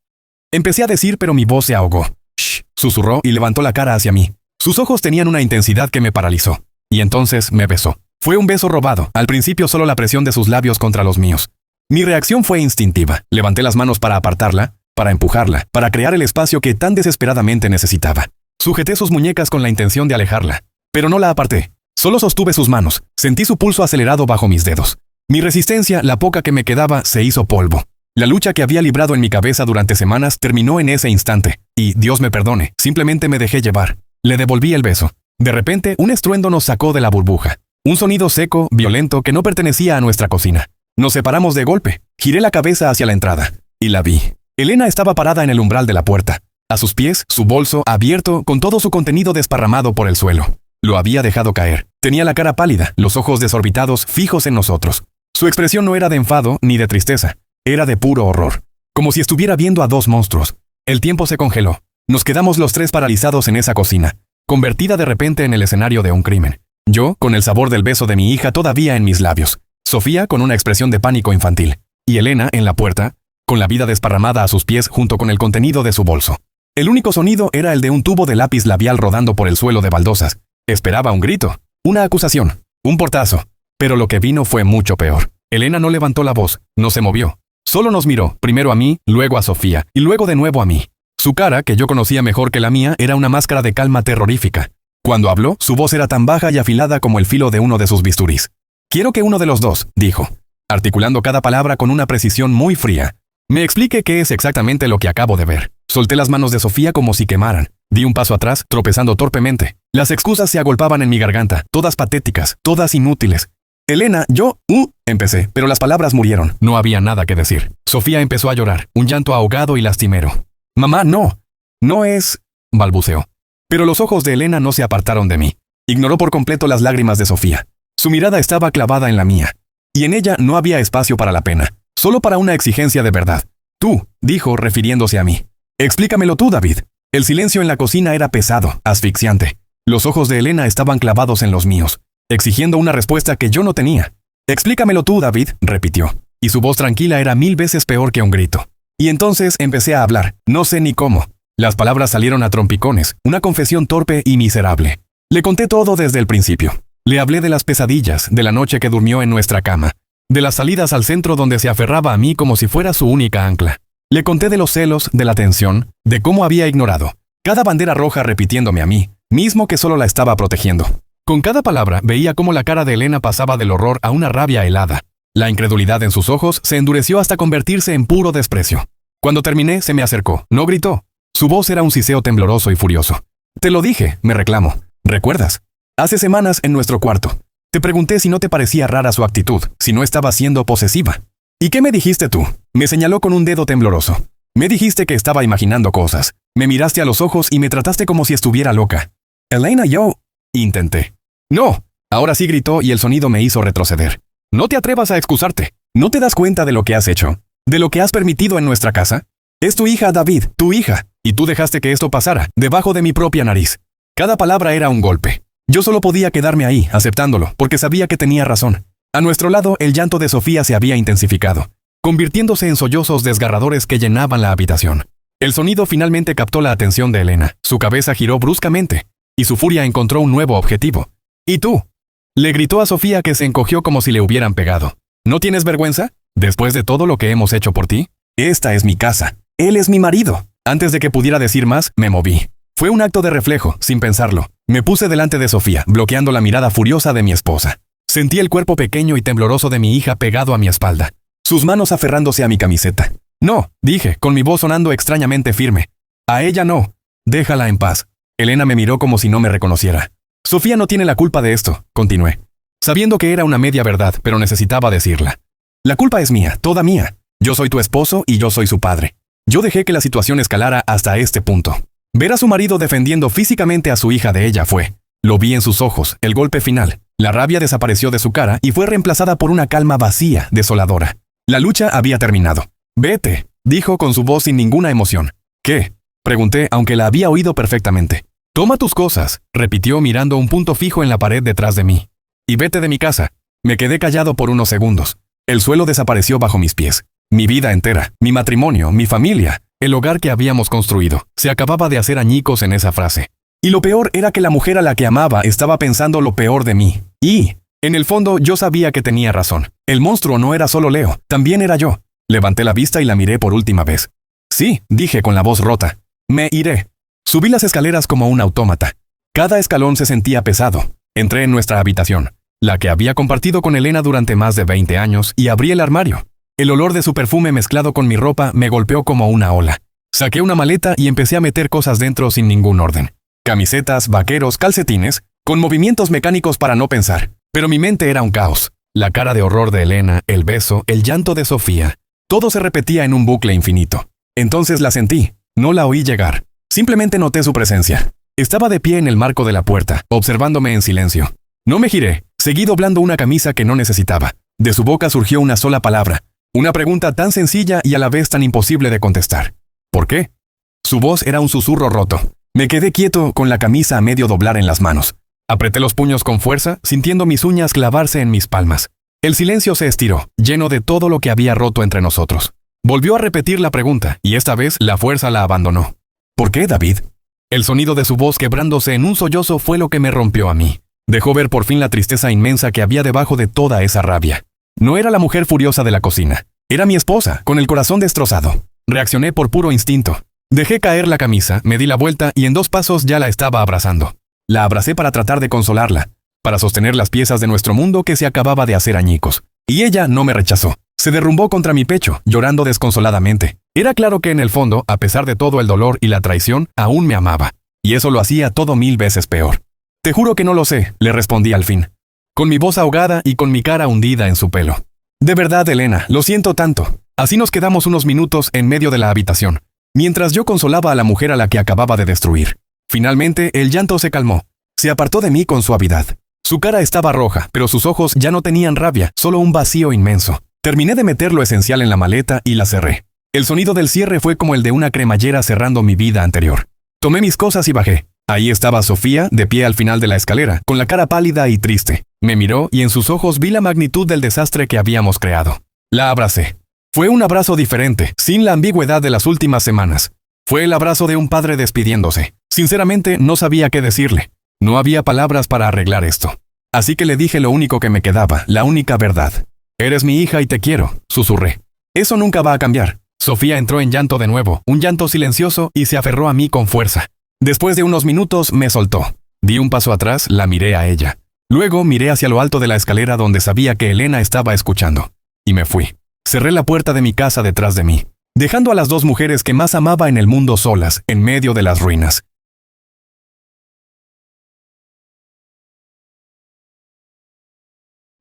empecé a decir, pero mi voz se ahogó. «Shh», susurró y levantó la cara hacia mí. Sus ojos tenían una intensidad que me paralizó. Y entonces me besó. Fue un beso robado, al principio solo la presión de sus labios contra los míos. Mi reacción fue instintiva. Levanté las manos para apartarla, para empujarla, para crear el espacio que tan desesperadamente necesitaba. Sujeté sus muñecas con la intención de alejarla, pero no la aparté. Solo sostuve sus manos. Sentí su pulso acelerado bajo mis dedos. Mi resistencia, la poca que me quedaba, se hizo polvo. La lucha que había librado en mi cabeza durante semanas terminó en ese instante. Y, Dios me perdone, simplemente me dejé llevar. Le devolví el beso. De repente, un estruendo nos sacó de la burbuja. Un sonido seco, violento, que no pertenecía a nuestra cocina. Nos separamos de golpe. Giré la cabeza hacia la entrada. Y la vi. Elena estaba parada en el umbral de la puerta. A sus pies, su bolso abierto, con todo su contenido desparramado por el suelo. Lo había dejado caer. Tenía la cara pálida, los ojos desorbitados, fijos en nosotros. Su expresión no era de enfado ni de tristeza. Era de puro horror. Como si estuviera viendo a 2 monstruos. El tiempo se congeló. Nos quedamos los 3 paralizados en esa cocina, convertida de repente en el escenario de un crimen. Yo, con el sabor del beso de mi hija todavía en mis labios. Sofía, con una expresión de pánico infantil. Y Elena, en la puerta, con la vida desparramada a sus pies junto con el contenido de su bolso. El único sonido era el de un tubo de lápiz labial rodando por el suelo de baldosas. Esperaba un grito, una acusación, un portazo. Pero lo que vino fue mucho peor. Elena no levantó la voz, no se movió. Solo nos miró, primero a mí, luego a Sofía, y luego de nuevo a mí. Su cara, que yo conocía mejor que la mía, era una máscara de calma terrorífica. Cuando habló, su voz era tan baja y afilada como el filo de uno de sus bisturís. «Quiero que uno de los dos», dijo, articulando cada palabra con una precisión muy fría, «me explique qué es exactamente lo que acabo de ver». Solté las manos de Sofía como si quemaran. Di un paso atrás, tropezando torpemente. Las excusas se agolpaban en mi garganta, todas patéticas, todas inútiles. «Elena, yo, empecé, pero las palabras murieron. No había nada que decir. Sofía empezó a llorar, un llanto ahogado y lastimero. «Mamá, no. No es», balbuceó. Pero los ojos de Elena no se apartaron de mí. Ignoró por completo las lágrimas de Sofía. Su mirada estaba clavada en la mía. Y en ella no había espacio para la pena, solo para una exigencia de verdad. Tú, dijo, refiriéndose a mí. Explícamelo tú, David. El silencio en la cocina era pesado, asfixiante. Los ojos de Elena estaban clavados en los míos, exigiendo una respuesta que yo no tenía. Explícamelo tú, David, repitió, y su voz tranquila era 1000 veces peor que un grito. Y entonces empecé a hablar, no sé ni cómo. Las palabras salieron a trompicones, una confesión torpe y miserable. Le conté todo desde el principio. Le hablé de las pesadillas, de la noche que durmió en nuestra cama, de las salidas al centro donde se aferraba a mí como si fuera su única ancla. Le conté de los celos, de la tensión, de cómo había ignorado cada bandera roja repitiéndome a mí, mismo que solo la estaba protegiendo. Con cada palabra veía cómo la cara de Elena pasaba del horror a una rabia helada. La incredulidad en sus ojos se endureció hasta convertirse en puro desprecio. Cuando terminé, se me acercó, no gritó. Su voz era un siseo tembloroso y furioso. Te lo dije, me reclamó. ¿Recuerdas? Hace semanas en nuestro cuarto. Te pregunté si no te parecía rara su actitud, si no estaba siendo posesiva. ¿Y qué me dijiste tú? Me señaló con un dedo tembloroso. Me dijiste que estaba imaginando cosas. Me miraste a los ojos y me trataste como si estuviera loca. Elena, yo... Intenté. No. Ahora sí gritó y el sonido me hizo retroceder. No te atrevas a excusarte. ¿No te das cuenta de lo que has hecho? ¿De lo que has permitido en nuestra casa? Es tu hija, David, tu hija. Y tú dejaste que esto pasara, debajo de mi propia nariz. Cada palabra era un golpe. Yo solo podía quedarme ahí, aceptándolo, porque sabía que tenía razón. A nuestro lado, el llanto de Sofía se había intensificado, convirtiéndose en sollozos desgarradores que llenaban la habitación. El sonido finalmente captó la atención de Elena. Su cabeza giró bruscamente, y su furia encontró un nuevo objetivo. ¿Y tú? Le gritó a Sofía, que se encogió como si le hubieran pegado. ¿No tienes vergüenza? Después de todo lo que hemos hecho por ti. Esta es mi casa. Él es mi marido. Antes de que pudiera decir más, me moví. Fue un acto de reflejo, sin pensarlo. Me puse delante de Sofía, bloqueando la mirada furiosa de mi esposa. Sentí el cuerpo pequeño y tembloroso de mi hija pegado a mi espalda, sus manos aferrándose a mi camiseta. No, dije, con mi voz sonando extrañamente firme. A ella no. Déjala en paz. Elena me miró como si no me reconociera. Sofía no tiene la culpa de esto, continué, sabiendo que era una media verdad, pero necesitaba decirla. La culpa es mía, toda mía. Yo soy tu esposo y yo soy su padre. Yo dejé que la situación escalara hasta este punto. Ver a su marido defendiendo físicamente a su hija de ella fue. Lo vi en sus ojos, el golpe final. La rabia desapareció de su cara y fue reemplazada por una calma vacía, desoladora. La lucha había terminado. Vete, dijo con su voz sin ninguna emoción. ¿Qué? Pregunté, aunque la había oído perfectamente. Toma tus cosas, repitió mirando un punto fijo en la pared detrás de mí. Y vete de mi casa. Me quedé callado por unos segundos. El suelo desapareció bajo mis pies. Mi vida entera, mi matrimonio, mi familia, el hogar que habíamos construido, se acababa de hacer añicos en esa frase. Y lo peor era que la mujer a la que amaba estaba pensando lo peor de mí. Y, en el fondo, yo sabía que tenía razón. El monstruo no era solo Leo, también era yo. Levanté la vista y la miré por última vez. Sí, dije con la voz rota. Me iré. Subí las escaleras como un autómata. Cada escalón se sentía pesado. Entré en nuestra habitación, la que había compartido con Elena durante más de 20 años, y abrí el armario. El olor de su perfume mezclado con mi ropa me golpeó como una ola. Saqué una maleta y empecé a meter cosas dentro sin ningún orden. Camisetas, vaqueros, calcetines, con movimientos mecánicos para no pensar. Pero mi mente era un caos. La cara de horror de Elena, el beso, el llanto de Sofía. Todo se repetía en un bucle infinito. Entonces la sentí. No la oí llegar. Simplemente noté su presencia. Estaba de pie en el marco de la puerta, observándome en silencio. No me giré. Seguí doblando una camisa que no necesitaba. De su boca surgió una sola palabra. Una pregunta tan sencilla y a la vez tan imposible de contestar. ¿Por qué? Su voz era un susurro roto. Me quedé quieto con la camisa a medio doblar en las manos. Apreté los puños con fuerza, sintiendo mis uñas clavarse en mis palmas. El silencio se estiró, lleno de todo lo que había roto entre nosotros. Volvió a repetir la pregunta, y esta vez la fuerza la abandonó. ¿Por qué, David? El sonido de su voz quebrándose en un sollozo fue lo que me rompió a mí. Dejó ver por fin la tristeza inmensa que había debajo de toda esa rabia. No era la mujer furiosa de la cocina. Era mi esposa, con el corazón destrozado. Reaccioné por puro instinto. Dejé caer la camisa, me di la vuelta y en 2 pasos ya la estaba abrazando. La abracé para tratar de consolarla, para sostener las piezas de nuestro mundo que se acababa de hacer añicos. Y ella no me rechazó. Se derrumbó contra mi pecho, llorando desconsoladamente. Era claro que en el fondo, a pesar de todo el dolor y la traición, aún me amaba. Y eso lo hacía todo 1000 veces peor. Te juro que no lo sé, le respondí al fin, con mi voz ahogada y con mi cara hundida en su pelo. De verdad, Elena, lo siento tanto. Así nos quedamos unos minutos en medio de la habitación, mientras yo consolaba a la mujer a la que acababa de destruir. Finalmente, el llanto se calmó. Se apartó de mí con suavidad. Su cara estaba roja, pero sus ojos ya no tenían rabia, solo un vacío inmenso. Terminé de meter lo esencial en la maleta y la cerré. El sonido del cierre fue como el de una cremallera cerrando mi vida anterior. Tomé mis cosas y bajé. Ahí estaba Sofía, de pie al final de la escalera, con la cara pálida y triste. Me miró y en sus ojos vi la magnitud del desastre que habíamos creado. La abracé. Fue un abrazo diferente, sin la ambigüedad de las últimas semanas. Fue el abrazo de un padre despidiéndose. Sinceramente, no sabía qué decirle. No había palabras para arreglar esto. Así que le dije lo único que me quedaba, la única verdad. Eres mi hija y te quiero, susurré. Eso nunca va a cambiar. Sofía entró en llanto de nuevo, un llanto silencioso, y se aferró a mí con fuerza. Después de unos minutos me soltó. Di un paso atrás, la miré a ella. Luego miré hacia lo alto de la escalera donde sabía que Elena estaba escuchando. Y me fui. Cerré la puerta de mi casa detrás de mí, dejando a las dos mujeres que más amaba en el mundo solas, en medio de las ruinas.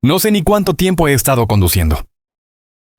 No sé ni cuánto tiempo he estado conduciendo.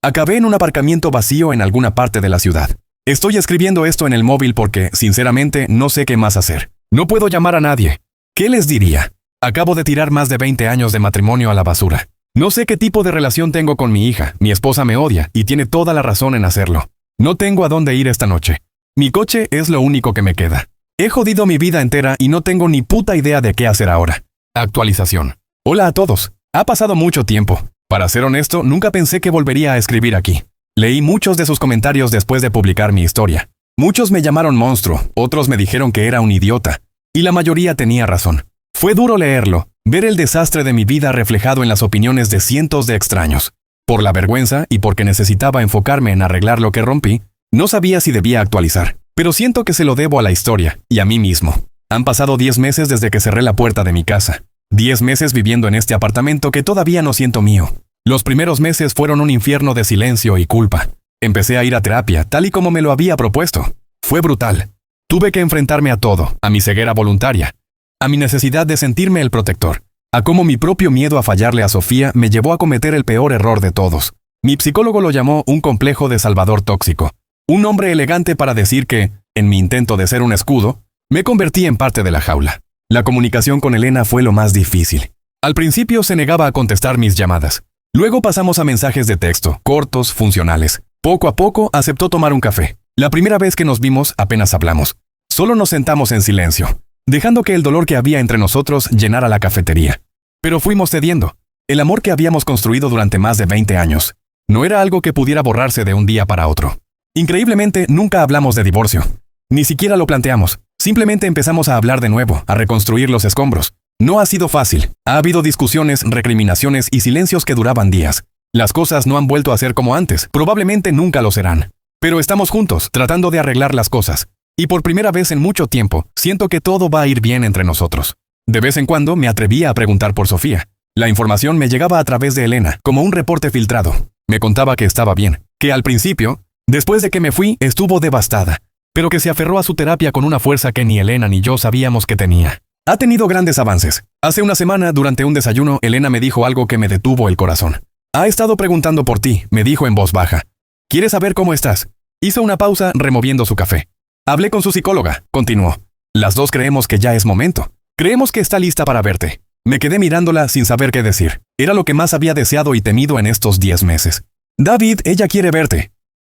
Acabé en un aparcamiento vacío en alguna parte de la ciudad. Estoy escribiendo esto en el móvil porque, sinceramente, no sé qué más hacer. No puedo llamar a nadie. ¿Qué les diría? Acabo de tirar más de 20 años de matrimonio a la basura. No sé qué tipo de relación tengo con mi hija. Mi esposa me odia y tiene toda la razón en hacerlo. No tengo a dónde ir esta noche. Mi coche es lo único que me queda. He jodido mi vida entera y no tengo ni puta idea de qué hacer ahora. Actualización. Hola a todos. Ha pasado mucho tiempo. Para ser honesto, nunca pensé que volvería a escribir aquí. Leí muchos de sus comentarios después de publicar mi historia. Muchos me llamaron monstruo, otros me dijeron que era un idiota. Y la mayoría tenía razón. Fue duro leerlo, ver el desastre de mi vida reflejado en las opiniones de cientos de extraños. Por la vergüenza y porque necesitaba enfocarme en arreglar lo que rompí, no sabía si debía actualizar. Pero siento que se lo debo a la historia y a mí mismo. Han pasado 10 meses desde que cerré la puerta de mi casa. 10 meses viviendo en este apartamento que todavía no siento mío. Los primeros meses fueron un infierno de silencio y culpa. Empecé a ir a terapia, tal y como me lo había propuesto. Fue brutal. Tuve que enfrentarme a todo, a mi ceguera voluntaria, a mi necesidad de sentirme el protector, a cómo mi propio miedo a fallarle a Sofía me llevó a cometer el peor error de todos. Mi psicólogo lo llamó un complejo de salvador tóxico. Un nombre elegante para decir que, en mi intento de ser un escudo, me convertí en parte de la jaula. La comunicación con Elena fue lo más difícil. Al principio se negaba a contestar mis llamadas. Luego pasamos a mensajes de texto, cortos, funcionales. Poco a poco aceptó tomar un café. La primera vez que nos vimos apenas hablamos. Solo nos sentamos en silencio, dejando que el dolor que había entre nosotros llenara la cafetería. Pero fuimos cediendo. El amor que habíamos construido durante más de 20 años no era algo que pudiera borrarse de un día para otro. Increíblemente, nunca hablamos de divorcio. Ni siquiera lo planteamos. Simplemente empezamos a hablar de nuevo, a reconstruir los escombros. No ha sido fácil. Ha habido discusiones, recriminaciones y silencios que duraban días. Las cosas no han vuelto a ser como antes. Probablemente nunca lo serán. Pero estamos juntos, tratando de arreglar las cosas. Y por primera vez en mucho tiempo, siento que todo va a ir bien entre nosotros. De vez en cuando me atrevía a preguntar por Sofía. La información me llegaba a través de Elena, como un reporte filtrado. Me contaba que estaba bien, que al principio, después de que me fui, estuvo devastada, pero que se aferró a su terapia con una fuerza que ni Elena ni yo sabíamos que tenía. Ha tenido grandes avances. Hace una semana, durante un desayuno, Elena me dijo algo que me detuvo el corazón. Ha estado preguntando por ti, me dijo en voz baja. ¿Quieres saber cómo estás? Hizo una pausa removiendo su café. Hablé con su psicóloga, continuó. Las dos creemos que ya es momento. Creemos que está lista para verte. Me quedé mirándola sin saber qué decir. Era lo que más había deseado y temido en estos 10 meses. David, ella quiere verte,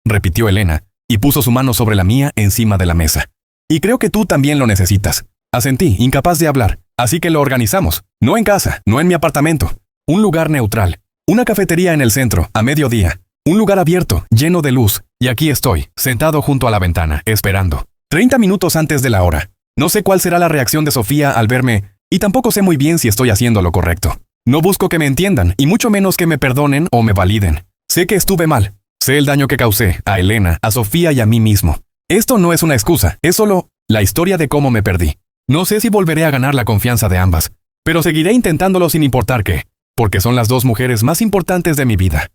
repitió Elena, y puso su mano sobre la mía encima de la mesa. Y creo que tú también lo necesitas. Asentí, incapaz de hablar. Así que lo organizamos. No en casa, no en mi apartamento. Un lugar neutral. Una cafetería en el centro, a mediodía. Un lugar abierto, lleno de luz. Y aquí estoy, sentado junto a la ventana, esperando. 30 minutos antes de la hora. No sé cuál será la reacción de Sofía al verme, y tampoco sé muy bien si estoy haciendo lo correcto. No busco que me entiendan, y mucho menos que me perdonen o me validen. Sé que estuve mal. Sé el daño que causé a Elena, a Sofía y a mí mismo. Esto no es una excusa, es solo la historia de cómo me perdí. No sé si volveré a ganar la confianza de ambas, pero seguiré intentándolo sin importar qué, porque son las dos mujeres más importantes de mi vida.